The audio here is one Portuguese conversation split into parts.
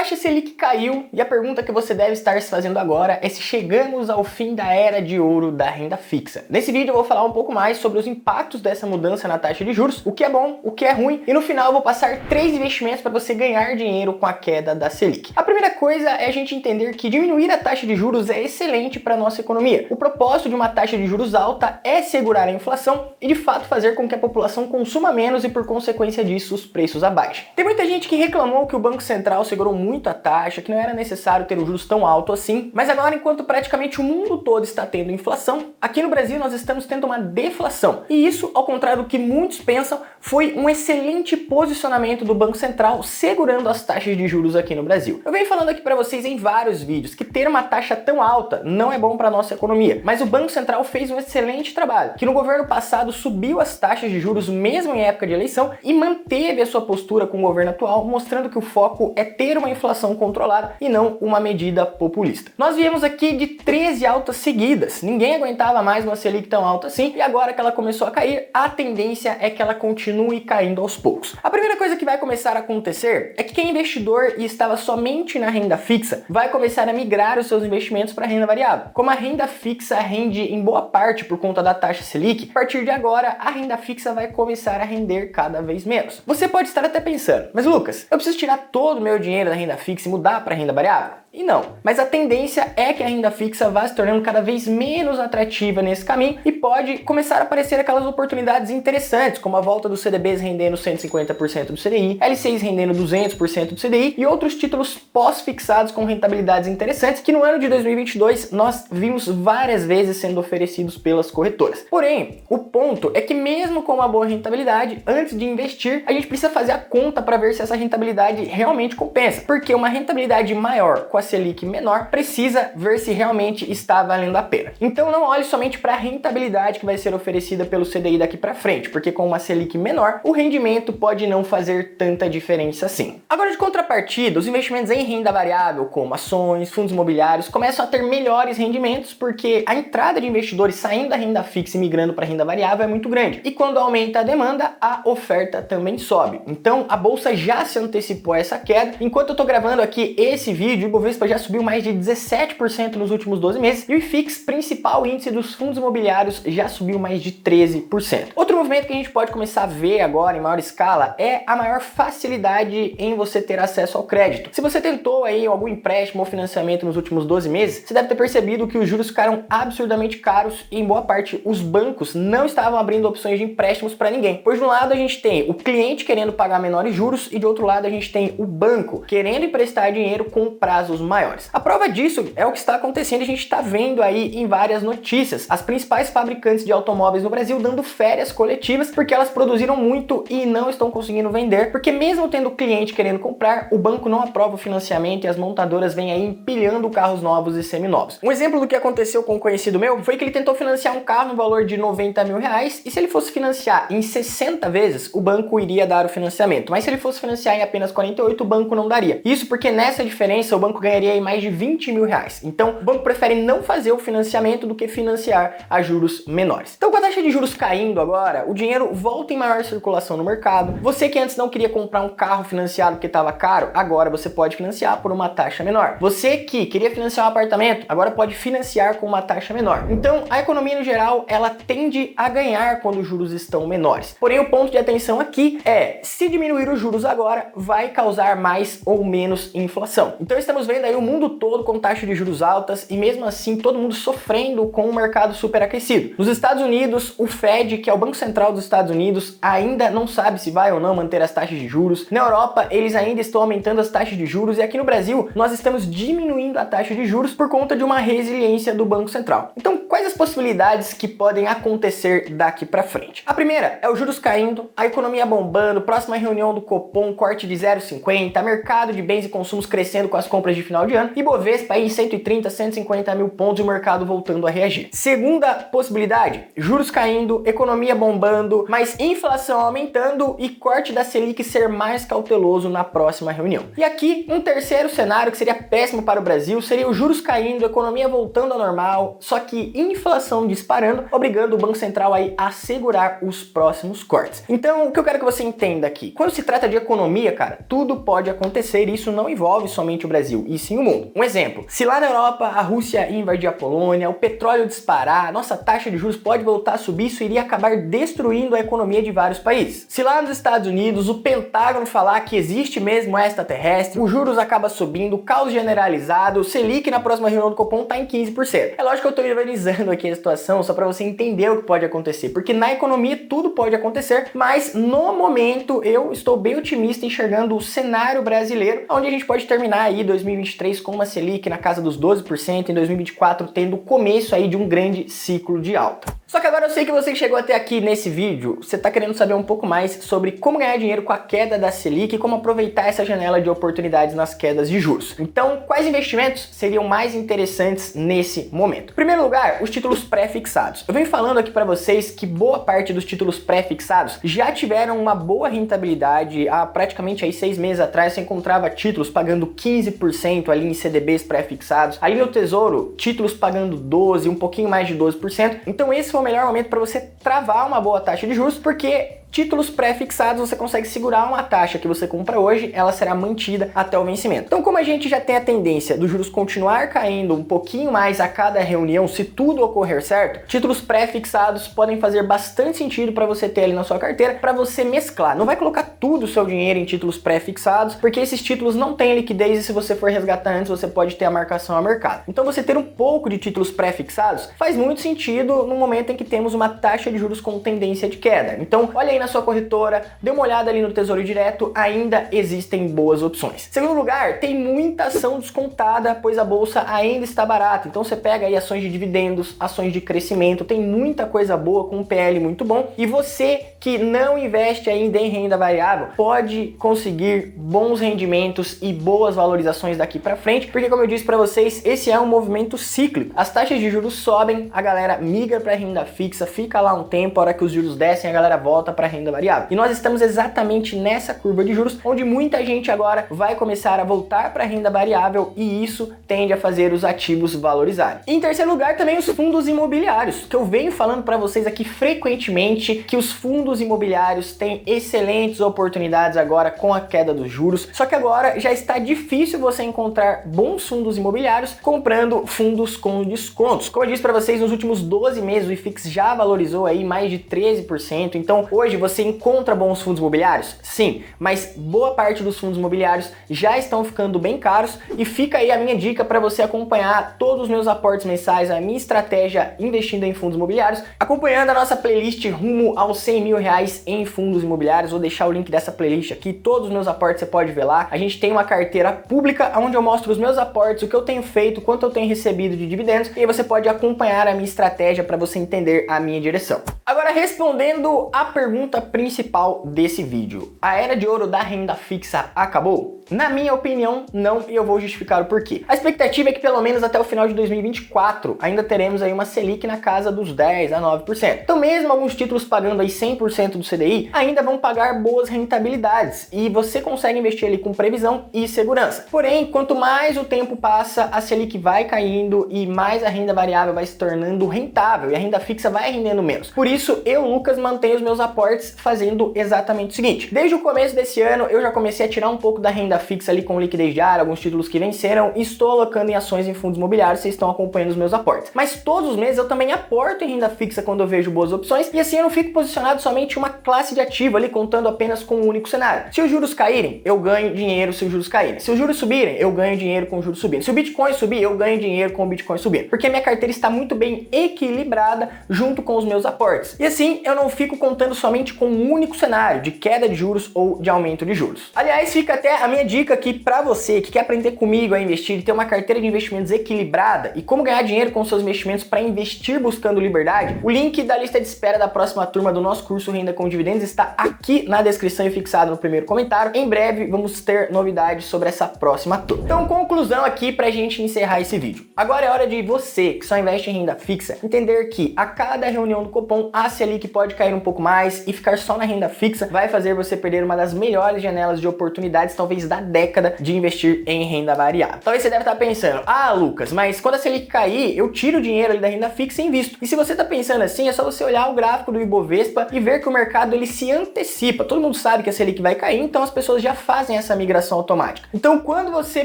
taxa Selic caiu e a pergunta que você deve estar se fazendo agora é se chegamos ao fim da era de ouro da renda fixa. Nesse vídeo eu vou falar um pouco mais sobre os impactos dessa mudança na taxa de juros, o que é bom, o que é ruim, e no final eu vou passar 3 investimentos para você ganhar dinheiro com a queda da Selic. A primeira coisa é a gente entender que diminuir a taxa de juros é excelente para a nossa economia. O propósito de uma taxa de juros alta é segurar a inflação e de fato fazer com que a população consuma menos e por consequência disso os preços abaixem. Tem muita gente que reclamou que o Banco Central segurou muito a taxa, que não era necessário ter os juros tão alto assim, mas agora, enquanto praticamente o mundo todo está tendo inflação, aqui no Brasil nós estamos tendo uma deflação. E isso, ao contrário do que muitos pensam, foi um excelente posicionamento do Banco Central segurando as taxas de juros aqui no Brasil. Eu venho falando aqui para vocês em vários vídeos que ter uma taxa tão alta não é bom para a nossa economia, mas o Banco Central fez um excelente trabalho, que no governo passado subiu as taxas de juros mesmo em época de eleição e manteve a sua postura com o governo atual, mostrando que o foco é ter uma inflação controlada e não uma medida populista. Nós viemos aqui de 13 altas seguidas, ninguém aguentava mais uma Selic tão alta assim, e agora que ela começou a cair, a tendência é que ela continue caindo aos poucos. A primeira coisa que vai começar a acontecer é que quem é investidor e estava somente na renda fixa vai começar a migrar os seus investimentos para a renda variável. Como a renda fixa rende em boa parte por conta da taxa Selic, a partir de agora a renda fixa vai começar a render cada vez menos. Você pode estar até pensando, mas Lucas, eu preciso tirar todo o meu dinheiro da renda fixa e mudar para a renda variável? E não, mas a tendência é que a renda fixa vá se tornando cada vez menos atrativa nesse caminho e pode começar a aparecer aquelas oportunidades interessantes, como a volta dos CDBs rendendo 150% do CDI, L6 rendendo 200% do CDI e outros títulos pós-fixados com rentabilidades interessantes que no ano de 2022 nós vimos várias vezes sendo oferecidos pelas corretoras. Porém, o ponto é que mesmo com uma boa rentabilidade, antes de investir, a gente precisa fazer a conta para ver se essa rentabilidade realmente compensa, porque uma rentabilidade maior com a Selic menor precisa ver se realmente está valendo a pena. Então não olhe somente para a rentabilidade que vai ser oferecida pelo CDI daqui para frente, porque com uma Selic menor, o rendimento pode não fazer tanta diferença assim. Agora, de contrapartida, os investimentos em renda variável, como ações, fundos imobiliários, começam a ter melhores rendimentos porque a entrada de investidores saindo da renda fixa e migrando para a renda variável é muito grande. E quando aumenta a demanda, a oferta também sobe. Então a bolsa já se antecipou a essa queda. Enquanto eu estou gravando aqui esse vídeo, o Ibovespa já subiu mais de 17% nos últimos 12 meses e o IFIX, principal índice dos fundos imobiliários, já subiu mais de 13%. Outro movimento que a gente pode começar a ver agora em maior escala é a maior facilidade em você ter acesso ao crédito. Se você tentou aí algum empréstimo ou financiamento nos últimos 12 meses, você deve ter percebido que os juros ficaram absurdamente caros e em boa parte os bancos não estavam abrindo opções de empréstimos para ninguém. Pois de um lado a gente tem o cliente querendo pagar menores juros e de outro lado a gente tem o banco querendo emprestar dinheiro com prazos maiores. A prova disso é o que está acontecendo e a gente está vendo aí em várias notícias. As principais fabricantes de automóveis no Brasil dando férias coletivas porque elas produziram muito e não estão conseguindo vender, porque mesmo tendo cliente querendo comprar, o banco não aprova o financiamento e as montadoras vêm aí empilhando carros novos e seminovos. Um exemplo do que aconteceu com um conhecido meu foi que ele tentou financiar um carro no valor de 90 mil reais e se ele fosse financiar em 60 vezes, o banco iria dar o financiamento, mas se ele fosse financiar em apenas 48, o banco não daria. Isso porque nessa diferença o banco ganharia aí mais de 20 mil reais. Então, o banco prefere não fazer o financiamento do que financiar a juros menores. Então, com a taxa de juros caindo agora, o dinheiro volta em maior circulação no mercado. Você que antes não queria comprar um carro financiado porque estava caro, agora você pode financiar por uma taxa menor. Você que queria financiar um apartamento, agora pode financiar com uma taxa menor. Então, a economia no geral, ela tende a ganhar quando os juros estão menores. Porém, o ponto de atenção aqui é, se diminuir os juros agora, vai causar mais ou menos inflação. Então, estamos vendo aí o mundo todo com taxa de juros altas e mesmo assim todo mundo sofrendo com um mercado superaquecido. Nos Estados Unidos, o Fed, que é o Banco Central dos Estados Unidos, ainda não sabe se vai ou não manter as taxas de juros. Na Europa, eles ainda estão aumentando as taxas de juros e aqui no Brasil, nós estamos diminuindo a taxa de juros por conta de uma resiliência do Banco Central. Então, quais as possibilidades que podem acontecer daqui para frente? A primeira é os juros caindo, a economia bombando, próxima reunião do Copom, corte de 0,50, mercado de bens e consumos crescendo com as compras de final de ano, e Bovespa aí em 130, 150 mil pontos e o mercado voltando a reagir. Segunda possibilidade, juros caindo, economia bombando, mas inflação aumentando e corte da Selic ser mais cauteloso na próxima reunião. E aqui, um terceiro cenário que seria péssimo para o Brasil seria os juros caindo, economia voltando ao normal, só que inflação disparando, obrigando o Banco Central aí a segurar os próximos cortes. Então, o que eu quero que você entenda aqui, quando se trata de economia, cara, tudo pode acontecer e isso não envolve somente o Brasil, e sim o mundo. Um exemplo, se lá na Europa a Rússia invadir a Polônia, o petróleo disparar, nossa taxa de juros pode voltar a subir, isso iria acabar destruindo a economia de vários países. Se lá nos Estados Unidos o Pentágono falar que existe mesmo extraterrestre, os juros acaba subindo, caos generalizado, o Selic na próxima reunião do Copom tá em 15%. É lógico que eu tô ironizando aqui a situação só para você entender o que pode acontecer, porque na economia tudo pode acontecer, mas no momento eu estou bem otimista enxergando o cenário brasileiro, onde a gente pode terminar aí 2023 com uma Selic na casa dos 12%, em 2024 tendo o começo aí de um grande ciclo de alta. Só que agora eu sei que você que chegou até aqui nesse vídeo, você está querendo saber um pouco mais sobre como ganhar dinheiro com a queda da Selic e como aproveitar essa janela de oportunidades nas quedas de juros. Então, quais investimentos seriam mais interessantes nesse momento? Em primeiro lugar, os títulos pré-fixados. Eu venho falando aqui para vocês que boa parte dos títulos pré-fixados já tiveram uma boa rentabilidade. Há praticamente aí 6 meses atrás você encontrava títulos pagando 15% ali em CDBs pré-fixados. Ali no Tesouro, títulos pagando 12%, um pouquinho mais de 12%. Então esse foi o melhor momento para você travar uma boa taxa de juros, porque títulos pré-fixados você consegue segurar uma taxa que você compra hoje, ela será mantida até o vencimento. Então, como a gente já tem a tendência dos juros continuar caindo um pouquinho mais a cada reunião, se tudo ocorrer certo, títulos pré-fixados podem fazer bastante sentido para você ter ali na sua carteira, para você mesclar. Não vai colocar tudo o seu dinheiro em títulos pré-fixados, porque esses títulos não têm liquidez e se você for resgatar antes, você pode ter a marcação ao mercado. Então, você ter um pouco de títulos pré-fixados faz muito sentido no momento em que temos uma taxa de juros com tendência de queda. Então, olha aí na sua corretora, dê uma olhada ali no Tesouro Direto, ainda existem boas opções. Segundo lugar, tem muita ação descontada, pois a bolsa ainda está barata. Então você pega aí ações de dividendos, ações de crescimento, tem muita coisa boa com um PL muito bom. E você que não investe ainda em renda variável, pode conseguir bons rendimentos e boas valorizações daqui para frente, porque como eu disse para vocês, esse é um movimento cíclico. As taxas de juros sobem, a galera migra para renda fixa, fica lá um tempo, a hora que os juros descem, a galera volta para renda variável. E nós estamos exatamente nessa curva de juros, onde muita gente agora vai começar a voltar para renda variável e isso tende a fazer os ativos valorizarem. E em terceiro lugar, também os fundos imobiliários, que eu venho falando para vocês aqui frequentemente, que os fundos imobiliários têm excelentes oportunidades agora com a queda dos juros, só que agora já está difícil você encontrar bons fundos imobiliários comprando fundos com descontos. Como eu disse para vocês, nos últimos 12 meses o IFIX já valorizou aí mais de 13%, então hoje você encontra bons fundos imobiliários? Sim, mas boa parte dos fundos imobiliários já estão ficando bem caros e fica aí a minha dica para você acompanhar todos os meus aportes mensais, a minha estratégia investindo em fundos imobiliários, acompanhando a nossa playlist rumo aos 100 mil reais em fundos imobiliários. Vou deixar o link dessa playlist aqui, todos os meus aportes você pode ver lá. A gente tem uma carteira pública onde eu mostro os meus aportes, o que eu tenho feito, quanto eu tenho recebido de dividendos e aí você pode acompanhar a minha estratégia para você entender a minha direção. Agora, respondendo a pergunta principal desse vídeo, a era de ouro da renda fixa acabou? Na minha opinião, não, e eu vou justificar o porquê. A expectativa é que pelo menos até o final de 2024 ainda teremos aí uma Selic na casa dos 10 a 9%. Então mesmo alguns títulos pagando aí 100% do CDI, ainda vão pagar boas rentabilidades e você consegue investir ali com previsão e segurança. Porém, quanto mais o tempo passa, a Selic vai caindo e mais a renda variável vai se tornando rentável e a renda fixa vai rendendo menos. Por isso, eu, Lucas, mantenho os meus aportes fazendo exatamente o seguinte. Desde o começo desse ano, eu já comecei a tirar um pouco da renda fixa ali com liquidez diária, alguns títulos que venceram, e estou alocando em ações em fundos imobiliários, vocês estão acompanhando os meus aportes. Mas todos os meses eu também aporto em renda fixa quando eu vejo boas opções, e assim eu não fico posicionado somente em uma classe de ativo ali, contando apenas com um único cenário. Se os juros caírem, eu ganho dinheiro se os juros caírem. Se os juros subirem, eu ganho dinheiro com os juros subindo. Se o Bitcoin subir, eu ganho dinheiro com o Bitcoin subindo. Porque a minha carteira está muito bem equilibrada junto com os meus aportes. E assim, eu não fico contando somente com um único cenário de queda de juros ou de aumento de juros. Aliás, fica até a minha minha dica aqui pra você que quer aprender comigo a investir e ter uma carteira de investimentos equilibrada e como ganhar dinheiro com seus investimentos para investir buscando liberdade, o link da lista de espera da próxima turma do nosso curso Renda com Dividendos está aqui na descrição e fixado no primeiro comentário. Em breve vamos ter novidades sobre essa próxima turma. Então, conclusão aqui pra gente encerrar esse vídeo. Agora é hora de você, que só investe em renda fixa, entender que a cada reunião do Copom, a Selic pode cair um pouco mais e ficar só na renda fixa vai fazer você perder uma das melhores janelas de oportunidades, talvez da década, de investir em renda variável. Talvez você deve estar pensando, Lucas, mas quando a Selic cair, eu tiro o dinheiro ali da renda fixa e invisto. E se você está pensando assim, é só você olhar o gráfico do Ibovespa e ver que o mercado ele se antecipa. Todo mundo sabe que a Selic vai cair, então as pessoas já fazem essa migração automática. Então, quando você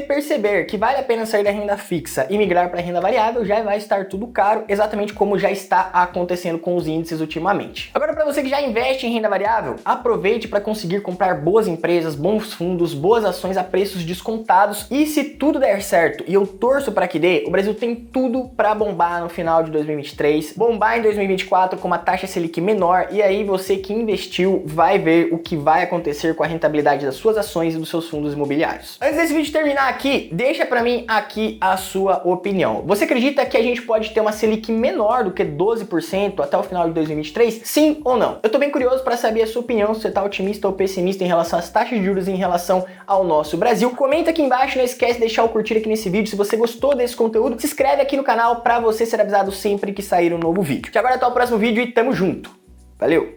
perceber que vale a pena sair da renda fixa e migrar para a renda variável, já vai estar tudo caro, exatamente como já está acontecendo com os índices ultimamente. Agora, para você que já investe em renda variável, aproveite para conseguir comprar boas empresas, bons fundos, boas ações a preços descontados e se tudo der certo, e eu torço para que dê, o Brasil tem tudo para bombar no final de 2023, bombar em 2024 com uma taxa Selic menor e aí você que investiu vai ver o que vai acontecer com a rentabilidade das suas ações e dos seus fundos imobiliários. Antes desse vídeo terminar aqui, deixa para mim aqui a sua opinião. Você acredita que a gente pode ter uma Selic menor do que 12% até o final de 2023? Sim ou não? Eu tô bem curioso para saber a sua opinião, se você tá otimista ou pessimista em relação às taxas de juros em relação ao nosso Brasil. Comenta aqui embaixo, não esquece de deixar o curtir aqui nesse vídeo. Se você gostou desse conteúdo, se inscreve aqui no canal para você ser avisado sempre que sair um novo vídeo. E agora até o próximo vídeo e tamo junto. Valeu!